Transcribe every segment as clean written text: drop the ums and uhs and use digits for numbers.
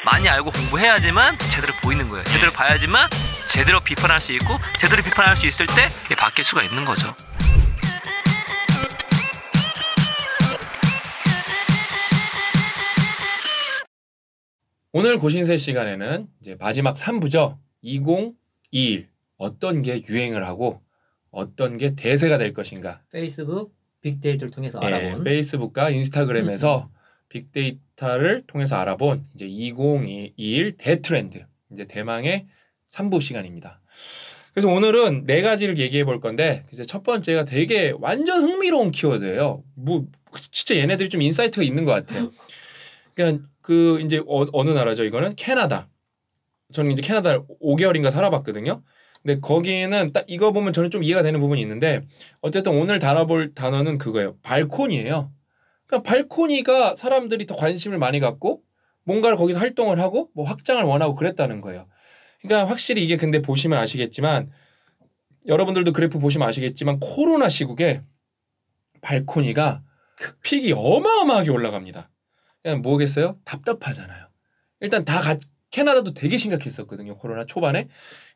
많이 알고 공부해야지만 제대로 보이는 거예요. 제대로 봐야지만 제대로 비판할 수 있고 제대로 비판할 수 있을 때 이게 바뀔 수가 있는 거죠. 오늘 고신세 시간에는 이제 마지막 3부죠. 2021 어떤 게 유행을 하고 어떤 게 대세가 될 것인가. 페이스북 빅데이터를 통해서 알아본. 페이스북과 인스타그램에서 빅데이터를 통해서 알아본 이제 2021 대트렌드. 이제 대망의 3부 시간입니다. 그래서 오늘은 4가지를 얘기해 볼 건데 이제 첫 번째가 되게 완전 흥미로운 키워드예요. 뭐 진짜 얘네들이 좀 인사이트가 있는 것 같아요. 그러니까 그 이제 어느 나라죠? 이거는 캐나다. 저는 이제 캐나다 5개월인가 살아봤거든요. 근데 거기는 딱 이거 보면 저는 좀 이해가 되는 부분이 있는데 어쨌든 오늘 다뤄볼 단어는 그거예요. 발코니예요. 그러니까 발코니가 사람들이 더 관심을 많이 갖고 뭔가를 거기서 활동을 하고 뭐 확장을 원하고 그랬다는 거예요. 그러니까 확실히 이게 근데 보시면 아시겠지만 여러분들도 그래프 보시면 아시겠지만 코로나 시국에 발코니가 픽이 어마어마하게 올라갑니다. 그냥 뭐겠어요? 답답하잖아요. 일단 캐나다도 되게 심각했었거든요. 코로나 초반에.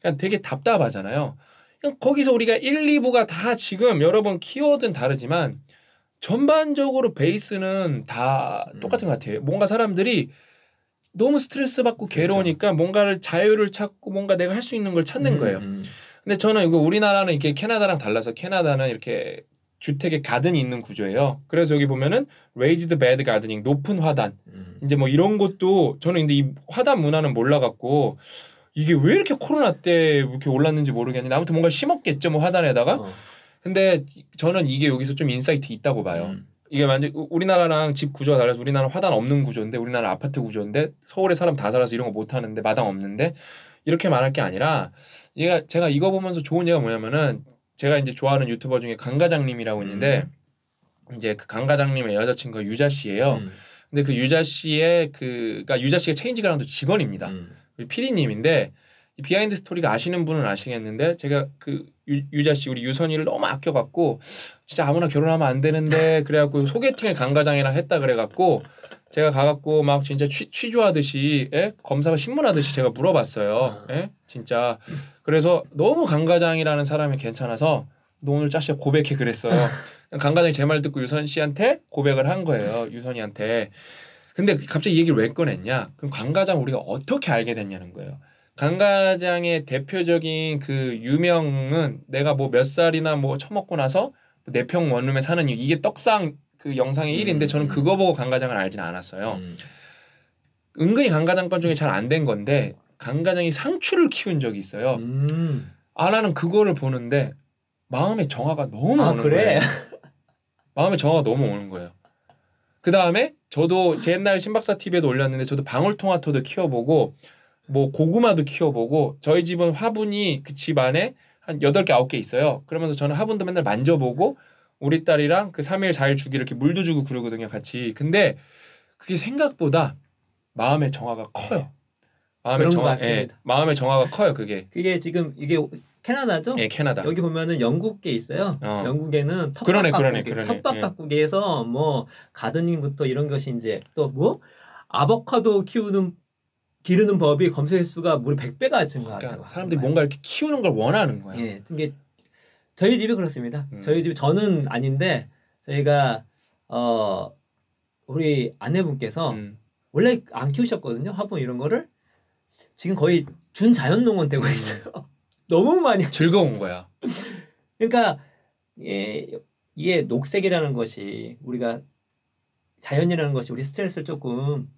그냥 되게 답답하잖아요. 그냥 거기서 우리가 1, 2부가 다 지금 여러분 키워드는 다르지만 전반적으로 베이스는 다 똑같은 것 같아요. 뭔가 사람들이 너무 스트레스 받고 괴로우니까 뭔가를 자유를 찾고 뭔가 내가 할 수 있는 걸 찾는 거예요. 근데 저는 이거 우리나라는 이렇게 캐나다랑 달라서 캐나다는 이렇게 주택에 가든이 있는 구조예요. 그래서 여기 보면은 raised bed gardening 높은 화단 이제 뭐 이런 것도 저는 근데 이 화단 문화는 몰라갖고 이게 왜 이렇게 코로나 때 이렇게 올랐는지 모르겠는데 아무튼 뭔가 심었겠죠 뭐 화단에다가. 근데 저는 이게 여기서 좀 인사이트 있다고 봐요. 이게 만약 우리나라랑 집 구조가 달라서 우리나라는 화단 없는 구조인데 우리나라는 아파트 구조인데 서울에 사람 다 살아서 이런 거 못 하는데 마당 없는데 이렇게 말할 게 아니라 제가 이거 보면서 좋은 얘기가 뭐냐면은 제가 이제 좋아하는 유튜버 중에 강 과장님이라고 있는데 이제 그 강 과장님의 여자친구가 유자 씨예요. 근데 그 유자 씨의 그러니까 유자 씨가 체인지 그라운드 직원입니다. PD님인데 이 비하인드 스토리가 아시는 분은 아시겠는데 제가 그 유자 씨 우리 유선이를 너무 아껴갖고 진짜 아무나 결혼하면 안 되는데 그래갖고 소개팅을 강 과장이랑 했다 그래갖고 제가 가갖고 막 진짜 취조하듯이 검사가 신문하듯이 제가 물어봤어요. 진짜 그래서 너무 강 과장이라는 사람이 괜찮아서 너 오늘 짜시가 고백해 그랬어요. 강 과장이 제 말 듣고 유선 씨한테 고백을 한 거예요. 유선이한테. 근데 갑자기 이 얘기를 왜 꺼냈냐? 그럼 강 과장 우리가 어떻게 알게 됐냐는 거예요. 강 과장의 대표적인 그 유명은 내가 뭐 몇 살이나 뭐 처먹고 나서 내 평 원룸에 사는 이유 이게 떡상 그 영상의 1인데 저는 그거 보고 강 과장을 알지는 않았어요. 은근히 강 과장 건 중에 잘 안 된 건데 강 과장이 상추를 키운 적이 있어요. 나는 그거를 보는데 마음의 정화가 너무 오는 거예요. 마음의 정화가 너무 오는 거예요. 그 다음에 저도 제 옛날 신박사 TV에도 올렸는데 저도 방울토마토도 키워보고 뭐 고구마도 키워보고 저희 집은 화분이 그 집 안에 한 8개 9개 있어요. 그러면서 저는 화분도 맨날 만져보고 우리 딸이랑 그 3일 4일 주기를 이렇게 물도 주고 그러거든요 같이. 근데 그게 생각보다 마음의 정화가 커요. 마음의 정화가 커요 그게. 그게 지금 이게 캐나다죠? 예, 캐나다. 여기 보면은 영국계 있어요. 영국에는 텃밭 가꾸기에서 뭐 가드닝부터 이런 것이 이제 또 뭐 아보카도 기르는 법이 검색 수가 무려 100배가 증가하더라고요. 그러니까 사람들이 뭔가 이렇게 키우는 걸 원하는 거예요. 예, 이게 저희 집이 그렇습니다. 저희 집 저는 아닌데 저희가 우리 아내분께서 원래 안 키우셨거든요. 화분 이런 거를 지금 거의 준자연농원 되고 있어요. 너무 많이 즐거운 거야. 그러니까 이게 녹색이라는 것이 우리가 자연이라는 것이 우리 스트레스를 조금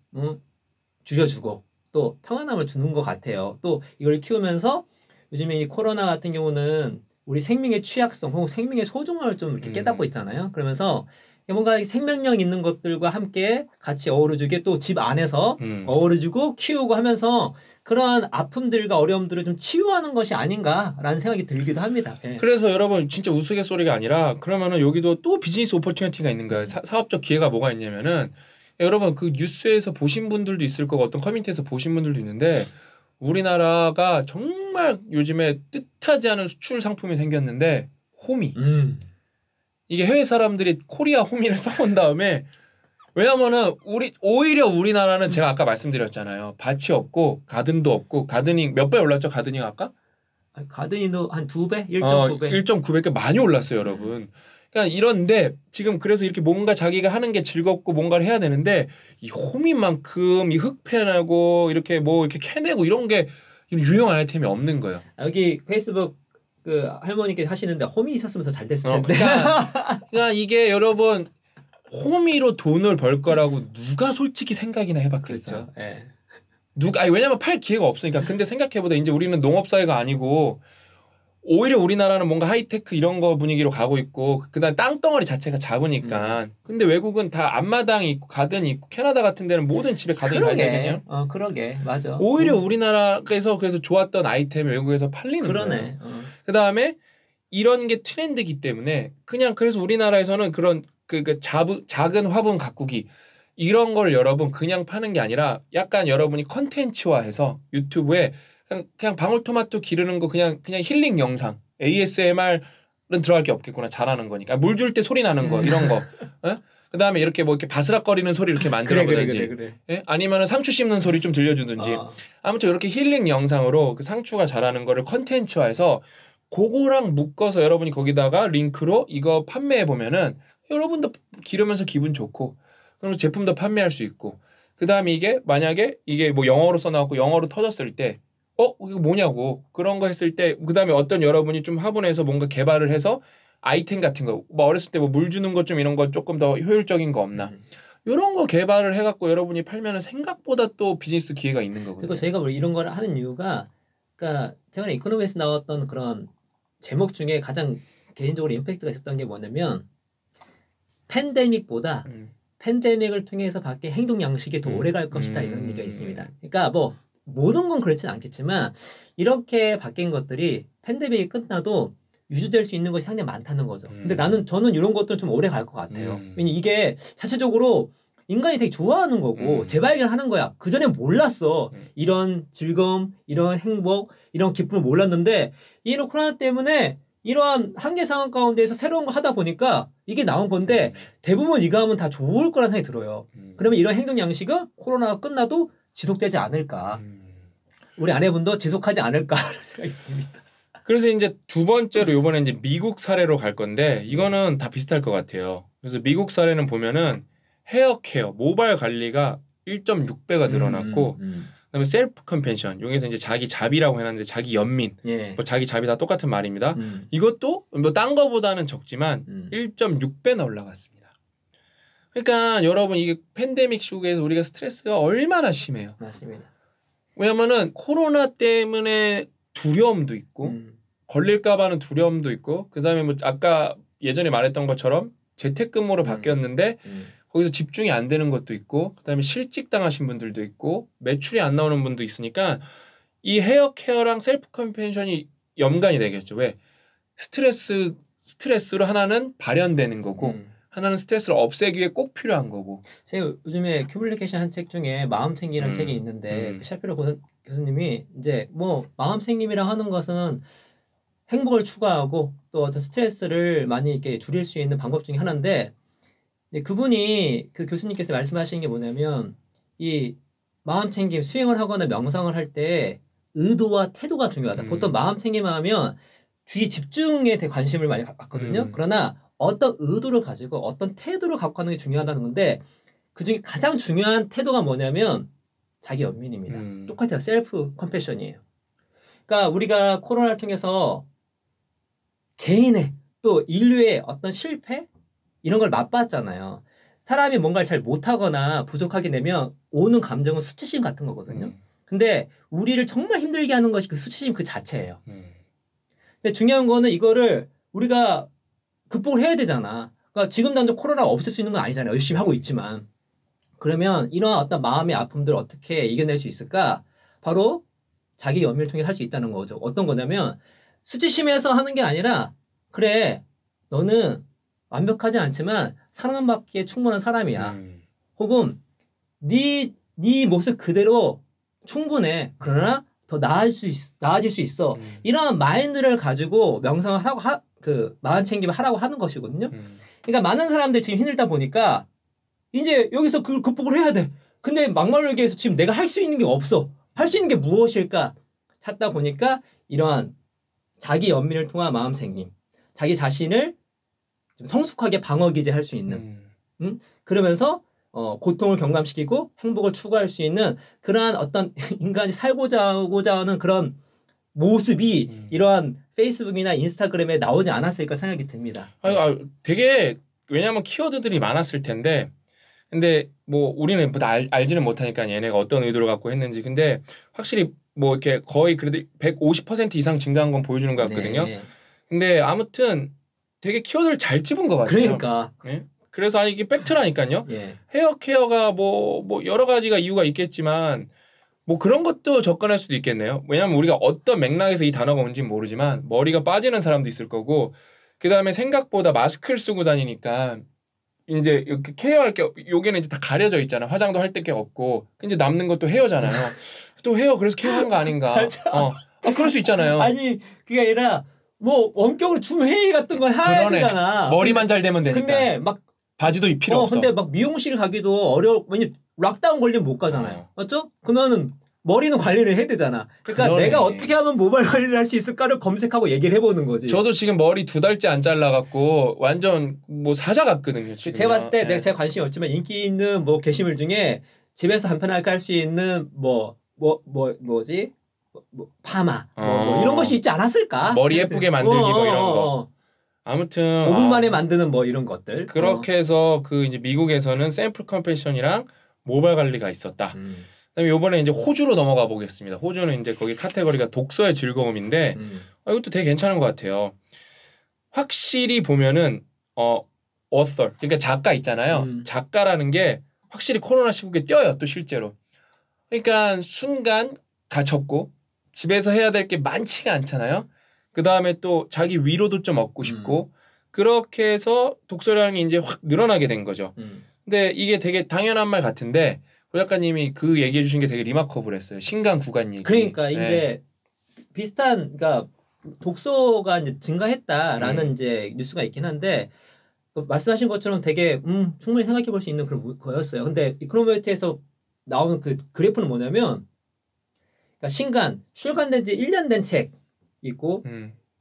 줄여주고 또 평안함을 주는 것 같아요. 또 이걸 키우면서 요즘에 이 코로나 같은 경우는 우리 생명의 취약성 혹은 생명의 소중함을 좀 이렇게 깨닫고 있잖아요. 그러면서 뭔가 생명력 있는 것들과 함께 같이 어우러지게 또 집 안에서 어우러지고 키우고 하면서 그러한 아픔들과 어려움들을 좀 치유하는 것이 아닌가라는 생각이 들기도 합니다. 예. 그래서 여러분 진짜 우스갯소리가 아니라 그러면은 여기도 또 비즈니스 오퍼튜니티가 있는 거예요. 사업적 기회가 뭐가 있냐면은 여러분 그 뉴스에서 보신 분들도 있을 거고 어떤 커뮤니티에서 보신 분들도 있는데 우리나라가 정말 요즘에 뜻하지 않은 수출 상품이 생겼는데 호미. 이게 해외 사람들이 코리아 호미를 써본 다음에 왜냐면은 오히려 우리나라는 제가 아까 말씀드렸잖아요. 밭이 없고 가든도 없고 가드닝 몇 배 올랐죠? 가드닝 아까? 가든이도 한 2배? 1.9배? 1.9배께 많이 올랐어요, 여러분. 그러니까 이런데 지금 그래서 이렇게 뭔가 자기가 하는 게 즐겁고 뭔가를 해야 되는데 이 호미만큼 이 흙패내고 이렇게 뭐 이렇게 캐내고 이런 게 유용한 아이템이 없는 거예요. 여기 페이스북 그 할머니께 하시는데 홈이 있었으면 더 잘 됐을 텐데. 그러니까 이게 여러분 호미로 돈을 벌 거라고 누가 솔직히 생각이나 해봤겠어요. 그렇죠. 예. 아니 왜냐면 팔 기회가 없으니까. 근데 생각해보다 이제 우리는 농업 사회가 아니고 오히려 우리나라는 뭔가 하이테크 이런 거 분위기로 가고 있고 그다음 땅덩어리 자체가 작으니까. 근데 외국은 다 앞마당이 있고 가든이 있고 캐나다 같은 데는 모든 집에 가든이 달려있거든요. 그러게 맞아. 오히려 우리나라에서 그래서 좋았던 아이템이 외국에서 팔리는 그러네. 거예요. 그다음에 이런 게 트렌드이기 때문에 그냥 그래서 우리나라에서는 그런 작은 화분 가꾸기 이런 걸 여러분 그냥 파는 게 아니라 약간 여러분이 컨텐츠화해서 유튜브에 그냥 방울토마토 기르는 거 그냥 힐링 영상 ASMR은 들어갈 게 없겠구나. 잘하는 거니까 물 줄 때 소리 나는 거 이런 거. 어? 그다음에 이렇게 뭐 이렇게 바스락거리는 소리 이렇게 만들어보든지 그래. 예? 아니면은 상추 씹는 소리 좀 들려주든지 아무튼 이렇게 힐링 영상으로 그 상추가 자라는 거를 컨텐츠화해서 그거랑 묶어서 여러분이 거기다가 링크로 이거 판매해 보면은 여러분도 기르면서 기분 좋고 그러면서 제품도 판매할 수 있고 그다음에 이게 만약에 이게 뭐 영어로 써나왔고 영어로 터졌을 때 이거 뭐냐고 그런 거 했을 때 그다음에 어떤 여러분이 좀 화분에서 뭔가 개발을 해서 아이템 같은 거 뭐 어렸을 때 뭐 물 주는 것 좀 이런 거 조금 더 효율적인 거 없나 이런 거 개발을 해갖고 여러분이 팔면은 생각보다 또 비즈니스 기회가 있는 거거든요. 그리고 저희가 뭐 이런 걸 하는 이유가 그러니까 최근에 이코노미에서 나왔던 그런 제목 중에 가장 개인적으로 임팩트가 있었던 게 뭐냐면 팬데믹보다 팬데믹을 통해서 밖에 행동 양식이 더 오래 갈 것이다 이런 얘기가 있습니다. 그러니까 뭐 모든 건 그렇지는 않겠지만 이렇게 바뀐 것들이 팬데믹이 끝나도 유지될 수 있는 것이 상당히 많다는 거죠. 근데 저는 이런 것들은 좀 오래 갈 것 같아요. 왜냐면 이게 자체적으로 인간이 되게 좋아하는 거고 재발견하는 거야. 그전에 몰랐어. 이런 즐거움, 이런 행복, 이런 기쁨을 몰랐는데 이런 코로나 때문에 이러한 한계 상황 가운데에서 새로운 거 하다 보니까 이게 나온 건데 대부분 이거 하면 다 좋을 거라는 생각이 들어요. 그러면 이런 행동 양식은 코로나가 끝나도 지속되지 않을까. 우리 아내분도 지속하지 않을까라는 생각이 듭니다. 그래서 이제 두 번째로 이번에 이제 미국 사례로 갈 건데 이거는 다 비슷할 것 같아요. 그래서 미국 사례는 보면은 헤어 케어, 모발 관리가 1.6배가 늘어났고 그다음에 셀프 컴펜션 여기서 이제 자기 자비라고 해놨는데 자기 연민, 뭐 자기 자비 다 똑같은 말입니다. 이것도 뭐 딴 거보다는 적지만 1.6배나 올라갔습니다. 그러니까 여러분 이게 팬데믹 시국에서 우리가 스트레스가 얼마나 심해요. 맞습니다. 왜냐면은 코로나 때문에 두려움도 있고 걸릴까봐는 두려움도 있고 그다음에 뭐 아까 예전에 말했던 것처럼 재택근무로 바뀌었는데 거기서 집중이 안 되는 것도 있고 그다음에 실직 당하신 분들도 있고 매출이 안 나오는 분도 있으니까 이 헤어 케어랑 셀프 컴펜션이 연관이 되겠죠. 왜? 스트레스로 하나는 발현되는 거고 하나는 스트레스를 없애기 위해 꼭 필요한 거고. 제가 요즘에 큐블리케이션 한 책 중에 마음 챙기라는 책이 있는데 샤피로 교수님이 이제 뭐 마음 챙김이라 하는 것은 행복을 추구하고 또 어떤 스트레스를 많이 이렇게 줄일 수 있는 방법 중에 하나인데 그분이 그 교수님께서 말씀하시는 게 뭐냐면 이 마음 챙김 수행을 하거나 명상을 할 때 의도와 태도가 중요하다. 보통 마음 챙김을 하면 주의 집중에 대해 관심을 많이 갖거든요. 그러나 어떤 의도를 가지고 어떤 태도를 갖고 하는 게 중요하다는 건데 그중에 가장 중요한 태도가 뭐냐면 자기 연민입니다. 똑같아요. 셀프 컴패션이에요. 그러니까 우리가 코로나를 통해서 개인의 또 인류의 어떤 실패 이런 걸 맛봤잖아요. 사람이 뭔가를 잘 못하거나 부족하게 되면 오는 감정은 수치심 같은 거거든요. 근데 우리를 정말 힘들게 하는 것이 그 수치심 그 자체예요. 근데 중요한 거는 이거를 우리가 극복을 해야 되잖아. 그러니까 지금 당장 코로나가 없을 수 있는 건 아니잖아요. 열심히 하고 있지만. 그러면 이런 어떤 마음의 아픔들을 어떻게 이겨낼 수 있을까? 바로 자기 연민을 통해 할 수 있다는 거죠. 어떤 거냐면 수치심에서 하는 게 아니라 그래 너는 완벽하지 않지만 사랑받기에 충분한 사람이야. 혹은 네 모습 그대로 충분해. 그러나 더 나아질 수 있어. 이런 마인드를 가지고 명상을 하고 마음 챙김을 하라고 하는 것이거든요. 그러니까 많은 사람들이 지금 힘들다 보니까 이제 여기서 그걸 극복을 해야 돼. 근데 막말르기에서 지금 내가 할 수 있는 게 없어. 할 수 있는 게 무엇일까? 찾다 보니까 이러한 자기 연민을 통한 마음 생김, 자기 자신을 좀 성숙하게 방어 기제할 수 있는, 그러면서 고통을 경감시키고 행복을 추구할 수 있는 그러한 어떤 인간이 살고자 하는 그런 모습이 이러한 페이스북이나 인스타그램에 나오지 않았을까 생각이 듭니다. 되게 왜냐하면 키워드들이 많았을 텐데 근데 뭐 우리는 알지는 못하니까 얘네가 어떤 의도를 갖고 했는지 근데 확실히 뭐 이렇게 거의 그래도 150% 이상 증가한 건 보여주는 것 같거든요. 네. 근데 아무튼 되게 키워드를 잘 집은 것 같아요. 그러니까. 네? 그래서 이게 팩트라니까요. 예. 헤어 케어가 뭐 여러 가지가 이유가 있겠지만 뭐 그런 것도 접근할 수도 있겠네요. 왜냐하면 우리가 어떤 맥락에서 이 단어가 온지는 모르지만 머리가 빠지는 사람도 있을 거고 그 다음에 생각보다 마스크를 쓰고 다니니까 이제 이렇게 케어할 게 여기는 이제 다 가려져 있잖아. 화장도 할 때 게 없고 이제 남는 것도 헤어잖아요. 또 헤어 그래서 케어한 거 아닌가? 그럴 수 있잖아요. 아니 그게 아니라 뭐 원격으로 줌 회의 같은 걸 해야 그러네. 되잖아. 머리만 잘 되면 되니까. 근데 막 바지도 필요 없어. 근데 막 미용실 가기도 왜냐 락다운 걸리면 못 가잖아요. 맞죠? 그러면은 머리는 관리를 해야 되잖아. 그러니까 그러네. 내가 어떻게 하면 모발 관리를 할 수 있을까를 검색하고 얘기를 해보는 거지. 저도 지금 머리 2달째 안 잘라갖고 완전 뭐 사자 같거든요. 지금. 제가 봤을 때 내가 제가 관심이 없지만 인기 있는 뭐 게시물 중에 집에서 간편하게 할 수 있는 뭐지? 파마 뭐 이런 것이 있지 않았을까? 머리 예쁘게 만들기 뭐 이런 거. 아무튼 5분 만에 만드는 뭐 이런 것들. 그렇게 해서 그 이제 미국에서는 샘플 컴패션이랑 모발 관리가 있었다. 그다음에 이번에 이제 호주로 넘어가 보겠습니다. 호주는 이제 거기 카테고리가 독서의 즐거움인데 이것도 되게 괜찮은 것 같아요. 확실히 보면은 author 그러니까 작가 있잖아요. 작가라는 게 확실히 코로나 시국에 뛰어요. 또 실제로. 그러니까 순간 갇혔고 집에서 해야 될 게 많지가 않잖아요. 그 다음에 또 자기 위로도 좀 얻고 싶고 그렇게 해서 독서량이 이제 확 늘어나게 된 거죠. 근데 이게 되게 당연한 말 같은데 고 작가님이 그 얘기해 주신 게 되게 리마커블했어요. 신간 구간 얘기. 그러니까 이제 비슷한 그러니까 독서가 이제 증가했다라는 이제 뉴스가 있긴 한데 말씀하신 것처럼 되게 충분히 생각해 볼 수 있는 그런 거였어요. 근데 이코노미스트에서 나오는 그 그래프는 뭐냐면 그러니까 신간 출간된 지 1년 된 책 있고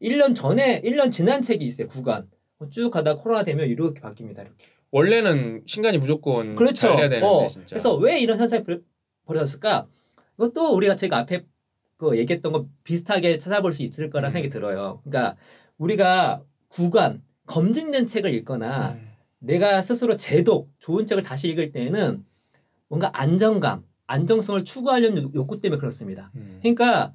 1년 지난 책이 있어요. 구간. 쭉 가다 코로나 되면 이렇게 바뀝니다. 이렇게. 원래는 신간이 무조건 그렇죠. 잘 돼야 되는데 진짜. 그래서 왜 이런 현상이 벌어졌을까? 이것도 우리가 제가 앞에 그 얘기했던 거 비슷하게 찾아볼 수 있을 거라 생각이 들어요. 그러니까 우리가 구간 검증된 책을 읽거나 내가 스스로 재독 좋은 책을 다시 읽을 때에는 뭔가 안정감, 안정성을 추구하려는 욕구 때문에 그렇습니다. 그러니까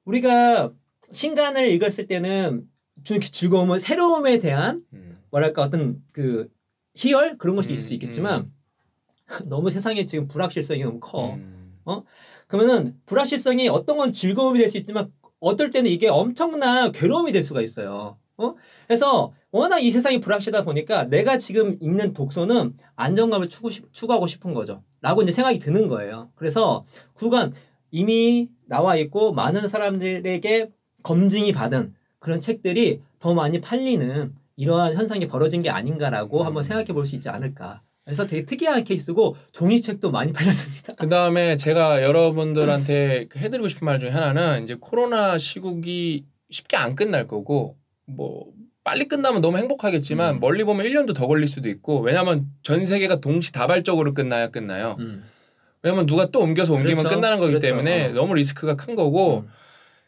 우리가 신간을 읽었을 때는 즐거움은 새로움에 대한 뭐랄까 어떤 그 희열 그런 것이 있을 수 있겠지만 너무 세상에 지금 불확실성이 너무 커. 그러면은 불확실성이 어떤 건 즐거움이 될 수 있지만 어떨 때는 이게 엄청난 괴로움이 될 수가 있어요. 그래서 워낙 이 세상이 불확실하다 보니까 내가 지금 읽는 독서는 안정감을 추구하고 싶은 거죠. 라고 이제 생각이 드는 거예요. 그래서 구간 이미 나와 있고 많은 사람들에게 검증이 받은 그런 책들이 더 많이 팔리는 이러한 현상이 벌어진 게 아닌가라고 한번 생각해 볼 수 있지 않을까. 그래서 되게 특이한 케이스고 종이책도 많이 팔렸습니다. 그 다음에 제가 여러분들한테 해드리고 싶은 말 중에 하나는 이제 코로나 시국이 쉽게 안 끝날 거고 뭐 빨리 끝나면 너무 행복하겠지만 멀리 보면 1년도 더 걸릴 수도 있고 왜냐하면 전 세계가 동시다발적으로 끝나요. 왜냐면 누가 또 옮겨서 옮기면 그렇죠. 끝나는 거기 그렇죠. 때문에 너무 리스크가 큰 거고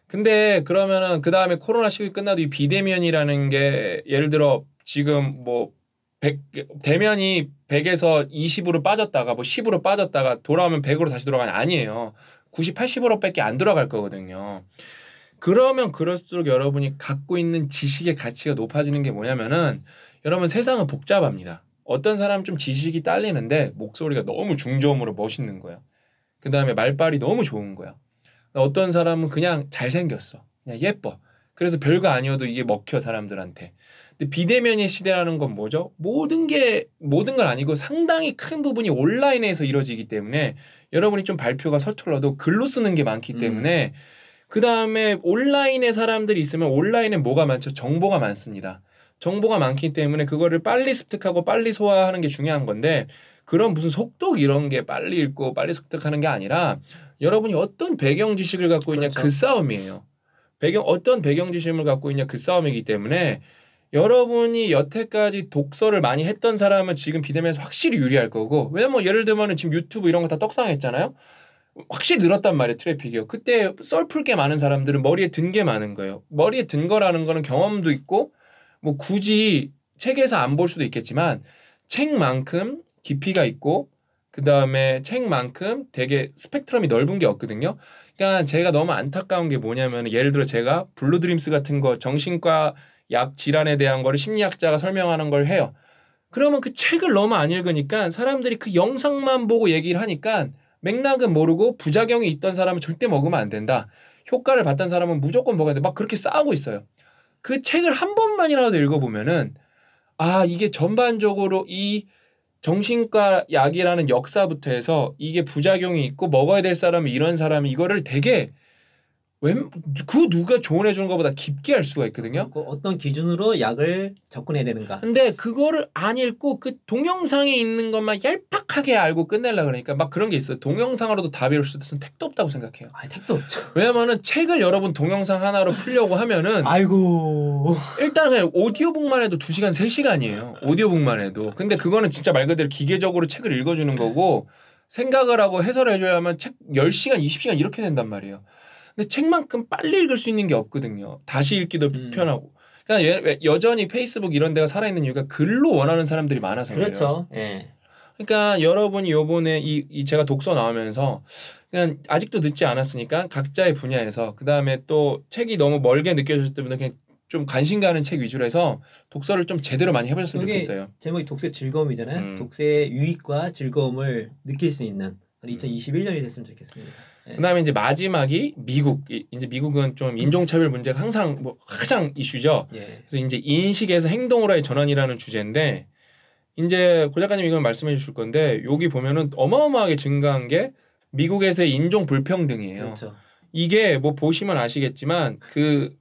근데 그러면은 그 다음에 코로나 시국이 끝나도 이 비대면이라는 게 예를 들어 지금 뭐 대면이 100에서 20으로 빠졌다가 뭐 10으로 빠졌다가 돌아오면 100으로 다시 돌아가냐 아니에요. 90, 80으로밖에 안 돌아갈 거거든요. 그러면 그럴수록 여러분이 갖고 있는 지식의 가치가 높아지는 게 뭐냐면은 여러분 세상은 복잡합니다. 어떤 사람은 좀 지식이 딸리는데 목소리가 너무 중저음으로 멋있는 거야. 그 다음에 말빨이 너무 좋은 거야. 어떤 사람은 그냥 잘생겼어. 그냥 예뻐. 그래서 별거 아니어도 이게 먹혀 사람들한테. 근데 비대면의 시대라는 건 뭐죠? 모든 건 아니고 상당히 큰 부분이 온라인에서 이루어지기 때문에 여러분이 좀 발표가 서툴러도 글로 쓰는 게 많기 때문에 그 다음에 온라인에 사람들이 있으면 온라인에 뭐가 많죠? 정보가 많습니다. 정보가 많기 때문에 그거를 빨리 습득하고 빨리 소화하는 게 중요한 건데 그런 무슨 속독 이런 게 빨리 읽고 빨리 습득하는 게 아니라 여러분이 어떤 배경 지식을 갖고 있냐 그렇죠. 그 싸움이에요. 어떤 배경 지식을 갖고 있냐 그 싸움이기 때문에 여러분이 여태까지 독서를 많이 했던 사람은 지금 비대면에서 확실히 유리할 거고 왜냐면 예를 들면 지금 유튜브 이런 거 다 떡상했잖아요. 확실히 늘었단 말이에요. 트래픽이요. 그때 썰 풀 게 많은 사람들은 머리에 든 게 많은 거예요. 머리에 든 거라는 거는 경험도 있고 뭐 굳이 책에서 안 볼 수도 있겠지만 책만큼 깊이가 있고 그 다음에 책만큼 되게 스펙트럼이 넓은 게 없거든요. 그러니까 제가 너무 안타까운 게 뭐냐면 예를 들어 제가 블루드림스 같은 거 정신과 약 질환에 대한 거를 심리학자가 설명하는 걸 해요. 그러면 그 책을 너무 안 읽으니까 사람들이 그 영상만 보고 얘기를 하니까 맥락은 모르고 부작용이 있던 사람은 절대 먹으면 안 된다. 효과를 봤던 사람은 무조건 먹어야 돼. 막 그렇게 싸우고 있어요. 그 책을 한 번만이라도 읽어보면은 아 이게 전반적으로 이 정신과 약이라는 역사부터 해서 이게 부작용이 있고 먹어야 될 사람이 이런 사람이 이거를 되게 그 누가 조언해 주는 것보다 깊게 할 수가 있거든요. 어떤 기준으로 약을 접근해야 되는가. 근데 그거를 안 읽고 그 동영상에 있는 것만 얄팍하게 알고 끝내려고 그러니까 막 그런 게 있어요. 동영상으로도 다 배울 수 있어서 택도 없다고 생각해요. 아, 택도 없죠. 왜냐면은 책을 여러분 동영상 하나로 풀려고 하면은 아이고. 일단 그냥 오디오북만 해도 2시간, 3시간이에요. 오디오북만 해도. 근데 그거는 진짜 말 그대로 기계적으로 책을 읽어주는 거고 생각을 하고 해설을 해줘야만 책 10시간, 20시간 이렇게 된단 말이에요. 근데 책만큼 빨리 읽을 수 있는 게 없거든요. 다시 읽기도 편하고. 그러니까 여전히 페이스북 이런 데가 살아있는 이유가 글로 원하는 사람들이 많아서 그래요. 그렇죠. 예. 그러니까 여러분이 요번에 이 제가 독서 나오면서 그냥 아직도 늦지 않았으니까 각자의 분야에서 그다음에 또 책이 너무 멀게 느껴졌을 때보다 그냥 좀 관심 가는 책 위주로 해서 독서를 좀 제대로 많이 해보셨으면 좋겠어요. 제목이 독서의 즐거움이잖아요. 음. 독서의 유익과 즐거움을 느낄 수 있는 2021년이 됐으면 좋겠습니다. 예. 그다음에 이제 마지막이 미국. 이제 미국은 좀 인종차별 문제가 항상 뭐 가장 이슈죠. 예. 그래서 이제 인식에서 행동으로의 전환이라는 주제인데 이제 고 작가님 이건 말씀해 주실 건데 여기 보면은 어마어마하게 증가한 게 미국에서의 인종 불평등이에요. 그렇죠. 이게 뭐 보시면 아시겠지만 그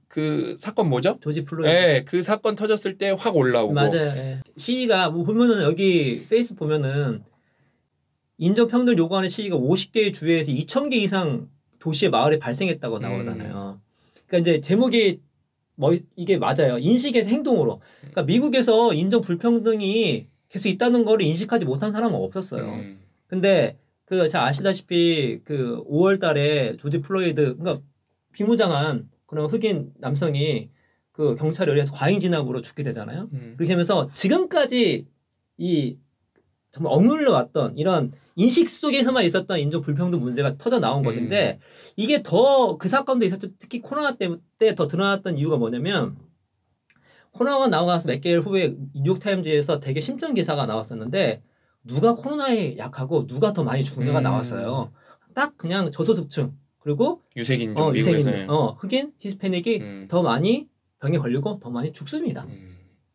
사건 뭐죠? 조지 플로이드. 네, 그 사건 터졌을 때 확 올라오고. 맞아요. 예. 시위가 뭐 보면은 여기 페이스 보면은 인종평등 요구하는 시위가 50개의 주에서 2,000개 이상 도시의 마을에 발생했다고 나오잖아요. 그러니까 이제 제목이 뭐 이게 맞아요. 인식에서 행동으로. 그러니까 미국에서 인종 불평등이 계속 있다는 거를 인식하지 못한 사람은 없었어요. 근데 그 잘 아시다시피 그 5월 달에 조지 플로이드 그러니까 비무장한 그런 흑인 남성이 그 경찰에 의해서 과잉 진압으로 죽게 되잖아요. 그렇게 하면서 지금까지 이 정말 억눌려 왔던 이런 인식 속에서만 있었던 인종 불평등 문제가 터져 나온 것인데 이게 더 그 사건도 있었죠. 특히 코로나 때 더 드러났던 이유가 뭐냐면 코로나가 나오고 나서 몇 개월 후에 뉴욕타임즈에서 되게 심층 기사가 나왔었는데 누가 코로나에 약하고 누가 더 많이 죽는가 나왔어요. 딱 그냥 저소득층 그리고 유색인종 미국에서는 흑인, 히스패닉이 더 많이 병에 걸리고 더 많이 죽습니다.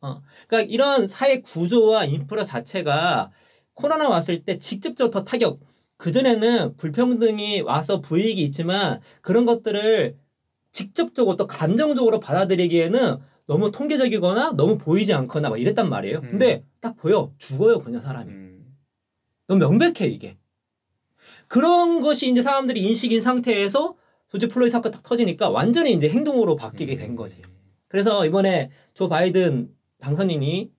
그러니까 이런 사회 구조와 인프라 자체가 코로나 왔을 때 직접적으로 더 타격. 그전에는 불평등이 와서 불이익이 있지만 그런 것들을 직접적으로 또 감정적으로 받아들이기에는 너무 통계적이거나 너무 보이지 않거나 막 이랬단 말이에요. 근데 딱 보여. 죽어요, 그냥 사람이. 너무 명백해, 이게. 그런 것이 이제 사람들이 인식인 상태에서 조지 플로이드 사건 딱 터지니까 완전히 이제 행동으로 바뀌게 된 거지. 그래서 이번에 조 바이든 당선인이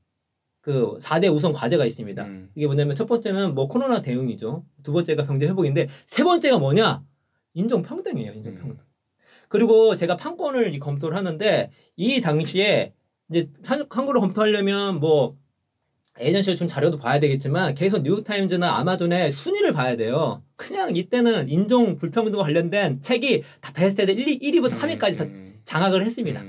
그 4대 우선 과제가 있습니다. 이게 뭐냐면 첫 번째는 뭐 코로나 대응이죠. 두 번째가 경제 회복인데 세 번째가 뭐냐? 인종평등이에요. 인종평등. 그리고 제가 판권을 검토를 하는데 이 당시에 이제 판권을 검토하려면 뭐 에이전시가 준 자료도 봐야 되겠지만 계속 뉴욕타임즈나 아마존의 순위를 봐야 돼요. 그냥 이때는 인종 불평등과 관련된 책이 다 베스트셀러 1위부터 3위까지 다 장악을 했습니다.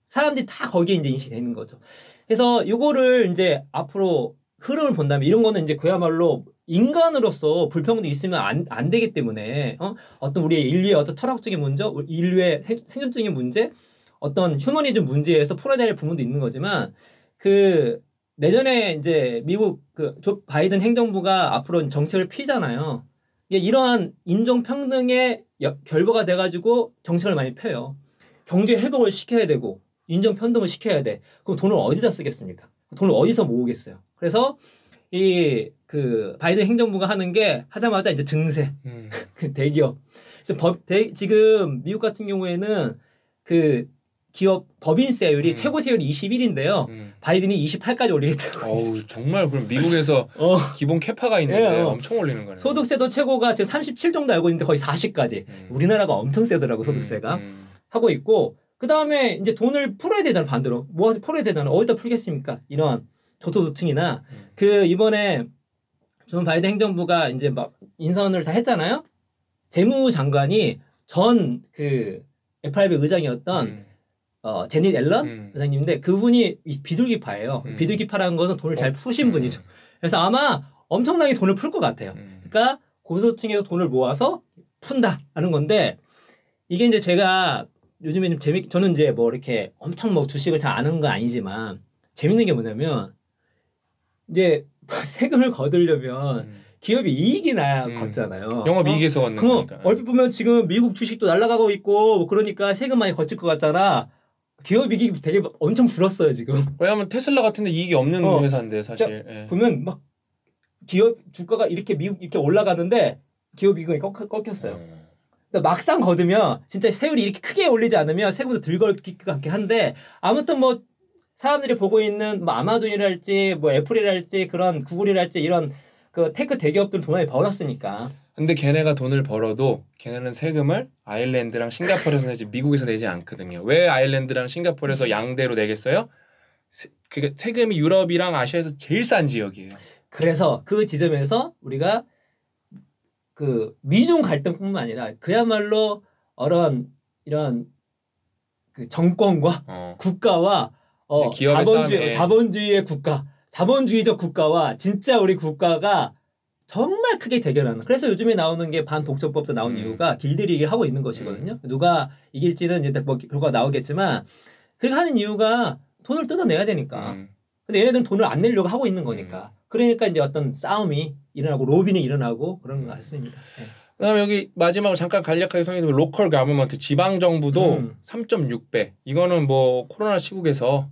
사람들이 다 거기에 이제 인식이 되는 거죠. 그래서 이거를 이제 앞으로 흐름을 본다면 이런 거는 이제 그야말로 인간으로서 불평등이 있으면 안 되기 때문에 어떤 우리의 인류의 어떤 철학적인 문제, 인류의 생존적인 문제, 어떤 휴머니즘 문제에서 풀어야 될 부분도 있는 거지만 그 내년에 이제 미국 그 조 바이든 행정부가 앞으로 정책을 피잖아요. 이러한 인종평등의 결과가 돼가지고 정책을 많이 펴요. 경제 회복을 시켜야 되고 인종평등을 시켜야 돼. 그럼 돈을 어디다 쓰겠습니까? 돈을 어디서 모으겠어요? 그래서 이 그 바이든 행정부가 하는 게 하자마자 이제 증세 그 대기업. 그래서 지금 미국 같은 경우에는 그 기업 법인 세율이 최고 세율이 21인데요. 바이든이 28까지 올리겠다고. 어우 정말 그럼 미국에서 기본 캐파가 있는데 예, 엄청 올리는 거네요. 소득세도 최고가 지금 37 정도 알고 있는데 거의 40까지. 우리나라가 엄청 세더라고 소득세가 하고 있고. 그 다음에 이제 돈을 풀어야 되잖아 반대로. 뭐 풀어야 되잖아. 어디다 풀겠습니까? 이런 저소득층이나 그 이번에 존 바이든 행정부가 이제 막 인선을 다 했잖아요. 재무장관이 전 그 FRB 의장이었던 제닛 앨런 의장님인데 그분이 비둘기파예요. 비둘기파라는 것은 돈을 잘 푸신 분이죠. 그래서 아마 엄청나게 돈을 풀 것 같아요. 그러니까 고소득층에서 돈을 모아서 푼다라는 건데 이게 이제 제가 요즘에 좀 저는 이제 뭐 이렇게 엄청 뭐 주식을 잘 아는 건 아니지만 재밌는 게 뭐냐면 이제 세금을 거두려면 기업이 이익이 나야 걷잖아요. 영업이익에서 걷는 거니까. 얼핏 보면 지금 미국 주식도 날아가고 있고 뭐 그러니까 세금 많이 거칠 것 같잖아. 기업 이익이 되게 엄청 줄었어요 지금. 왜냐하면 테슬라 같은데 이익이 없는 회사인데 사실. 그러니까 보면 막 기업 주가가 이렇게 미국 이렇게 올라가는데 기업 이익이 꺾였어요. 그러니까 막상 거두면 진짜 세율이 이렇게 크게 올리지 않으면 세금도 덜 걸릴 것 같긴 한데 아무튼 뭐 사람들이 보고 있는 뭐 아마존이랄지 뭐 애플이랄지 그런 구글이랄지 이런 그 테크 대기업들 돈 많이 벌었으니까. 근데 걔네가 돈을 벌어도 걔네는 세금을 아일랜드랑 싱가포르에서 내지 미국에서 내지 않거든요. 왜 아일랜드랑 싱가포르에서 양대로 내겠어요? 그게 세금이 유럽이랑 아시아에서 제일 싼 지역이에요. 그래서 그 지점에서 우리가 그 미중 갈등뿐만 아니라 그야말로 이런 그 정권과 국가와 자본주의의 국가, 자본주의적 국가와 진짜 우리 국가가 정말 크게 대결하는. 그래서 요즘에 나오는 게 반독점법도 나온 이유가 길들이기 하고 있는 것이거든요. 누가 이길지는 이제 뭐 결과가 나오겠지만 그렇게 하는 이유가 돈을 뜯어내야 되니까. 근데 얘네들은 돈을 안 내려고 하고 있는 거니까. 그러니까 이제 어떤 싸움이 일어나고 로비는 일어나고 그런 것 같습니다. 네. 그다음에 여기 마지막으로 잠깐 간략하게 설명드리면 로컬 가버먼트 지방 정부도 3.6배. 이거는 뭐 코로나 시국에서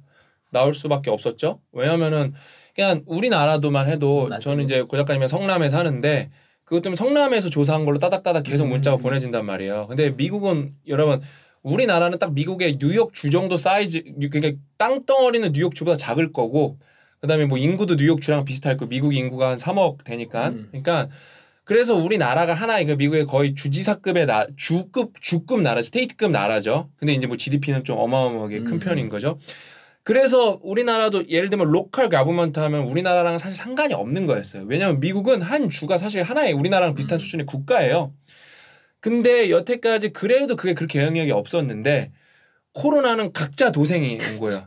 나올 수밖에 없었죠. 왜냐하면은 그냥 우리나라도만 해도 저는 이제 고 작가님이 성남에 사는데 그것 때문에 성남에서 조사한 걸로 따닥따닥 계속 문자가 보내진단 말이에요. 근데 미국은 여러분 우리나라는 딱 미국의 뉴욕 주 정도 사이즈 그러니까 땅덩어리는 뉴욕 주보다 작을 거고 그다음에 뭐 인구도 뉴욕 주랑 비슷할 거 미국 인구가 한 3억 되니까 그러니까 그래서 우리나라가 하나의 그 미국의 거의 주지사급의 주급 나라 스테이트급 나라죠. 근데 이제 뭐 GDP는 좀 어마어마하게 큰 편인 거죠. 그래서 우리나라도 예를 들면 로컬 가버먼트 하면 우리나라랑 사실 상관이 없는 거였어요. 왜냐하면 미국은 한 주가 사실 하나의 우리나라랑 비슷한 수준의 국가예요. 근데 여태까지 그래도 그게 그렇게 영향력이 없었는데 코로나는 각자 도생이 온 거예요.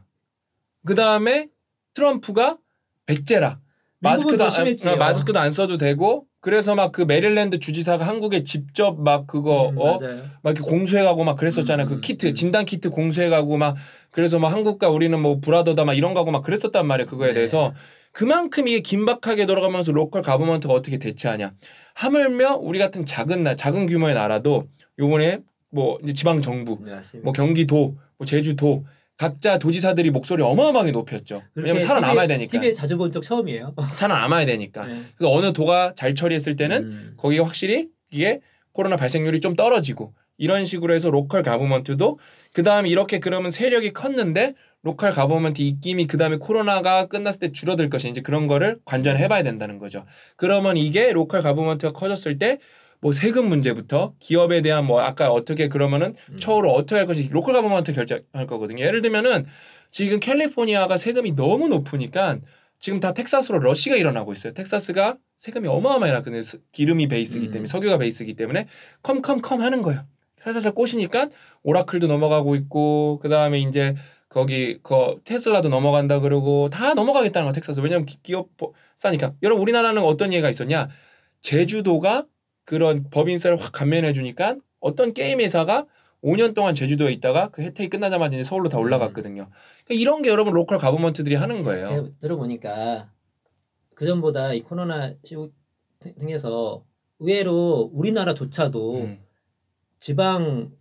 그 다음에 트럼프가 백제라 마스크도 안 써도 되고 그래서 막 그 메릴랜드 주지사가 한국에 직접 막 그거 막 이렇게 공수해 가고 막 그랬었잖아요. 그 키트 진단 키트 공수해 가고 막 그래서 막 한국과 우리는 뭐 브라더다 막 이런 거고 막 그랬었단 말이에요. 그거에 대해서 그만큼 이게 긴박하게 돌아가면서 로컬 가버먼트가 어떻게 대처하냐. 하물며 우리 같은 작은 규모의 나라도 요번에 뭐 이제 지방 정부, 뭐 경기도, 뭐 제주도 각자 도지사들이 목소리 어마어마하게 높였죠. 왜냐면 살아남아야 되니까. TV에 자주 본 적 처음이에요. 살아남아야 되니까. 그래서 어느 도가 잘 처리했을 때는 거기가 확실히 이게 코로나 발생률이 좀 떨어지고 이런 식으로 해서 로컬 가버먼트도 그다음에 이렇게 그러면 세력이 컸는데 로컬 가버먼트 입김이 그다음에 코로나가 끝났을 때 줄어들 것이 이제 그런 거를 관전해 봐야 된다는 거죠. 그러면 이게 로컬 가버먼트가 커졌을 때 뭐 세금 문제부터 기업에 대한 뭐 아까 어떻게 그러면은 처우를 어떻게 할 것인지 로컬 가버먼트 결정할 거거든요. 예를 들면은 지금 캘리포니아가 세금이 너무 높으니까 지금 다 텍사스로 러시가 일어나고 있어요. 텍사스가 세금이 어마어마하게 낮거든요. 기름이 베이스이기 때문에 석유가 베이스이기 때문에 컴컴컴 하는 거예요. 살살살 꼬시니까 오라클도 넘어가고 있고 그다음에 이제 거기 테슬라도 넘어간다 그러고 다 넘어가겠다는 거야 텍사스. 왜냐면 기업 싸니까. 여러분 우리나라는 어떤 예가 있었냐. 제주도가 그런 법인세를 확 감면해 주니까 어떤 게임 회사가 5년 동안 제주도에 있다가 그 혜택이 끝나자마자 이제 서울로 다 올라갔거든요. 그러니까 이런 게 여러분 로컬 가버먼트들이 하는 거예요. 들어보니까 그전보다 이 코로나 시국 통해서 의외로 우리나라조차도 지방에서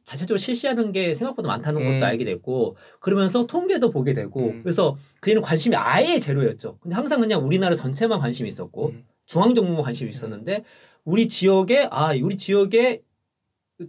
자체적으로 실시하는 게 생각보다 많다는 것도 알게 됐고 그러면서 통계도 보게 되고 그래서 그에는 관심이 아예 제로였죠. 근데 항상 그냥 우리나라 전체만 관심이 있었고 중앙 정부만 관심이 있었는데 우리 지역에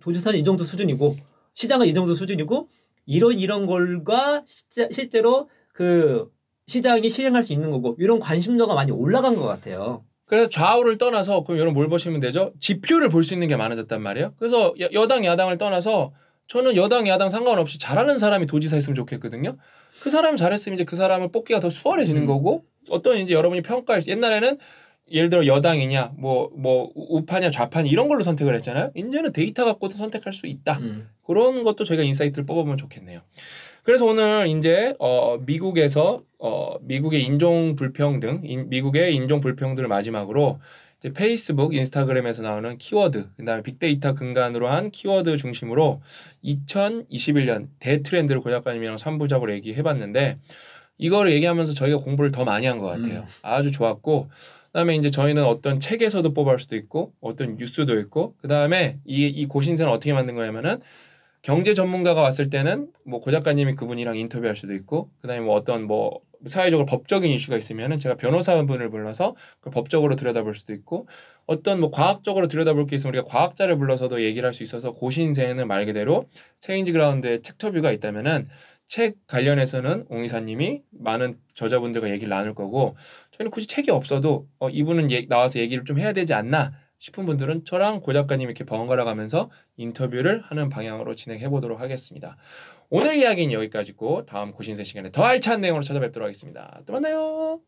도지사는 이 정도 수준이고 시장은 이 정도 수준이고 이런 걸과 실제로 그 시장이 실행할 수 있는 거고 이런 관심도가 많이 올라간 것 같아요. 그래서 좌우를 떠나서 그럼 여러분 뭘 보시면 되죠? 지표를 볼 수 있는 게 많아졌단 말이에요. 그래서 여당 야당을 떠나서 저는 여당 야당 상관없이 잘하는 사람이 도지사 했으면 좋겠거든요. 그 사람이 잘했으면 이제 그 사람을 뽑기가 더 수월해지는 거고 어떤 이제 여러분이 평가할 수 옛날에는 예를 들어 여당이냐 뭐 우파냐 좌파냐 이런 걸로 선택을 했잖아요. 이제는 데이터 갖고도 선택할 수 있다. 그런 것도 저희가 인사이트를 뽑아보면 좋겠네요. 그래서 오늘 이제 미국에서 미국의 인종 불평등, 미국의 인종 불평등을 마지막으로 이제 페이스북, 인스타그램에서 나오는 키워드, 그다음에 빅데이터 근간으로 한 키워드 중심으로 2021년 대트렌드를 고 작가님이랑 3부작으로 얘기해봤는데 이거를 얘기하면서 저희가 공부를 더 많이 한 것 같아요. 아주 좋았고. 그다음에 이제 저희는 어떤 책에서도 뽑을 수도 있고 어떤 뉴스도 있고 그다음에 이 고신세는 어떻게 만든 거냐면은 경제 전문가가 왔을 때는 뭐 고 작가님이 그분이랑 인터뷰할 수도 있고 그다음에 뭐 어떤 뭐 사회적으로 법적인 이슈가 있으면은 제가 변호사분을 불러서 그 법적으로 들여다볼 수도 있고 어떤 뭐 과학적으로 들여다볼 게 있으면 우리가 과학자를 불러서도 얘기를 할 수 있어서 고신세는 말 그대로 체인지 그라운드의 챕터뷰가 있다면은 책 관련해서는 옹 이사님이 많은 저자분들과 얘기를 나눌 거고 저희는 굳이 책이 없어도 이분은 나와서 얘기를 좀 해야 되지 않나 싶은 분들은 저랑 고 작가님 이렇게 번갈아 가면서 인터뷰를 하는 방향으로 진행해 보도록 하겠습니다. 오늘 이야기는 여기까지고 다음 고신세 시간에 더 알찬 내용으로 찾아뵙도록 하겠습니다. 또 만나요.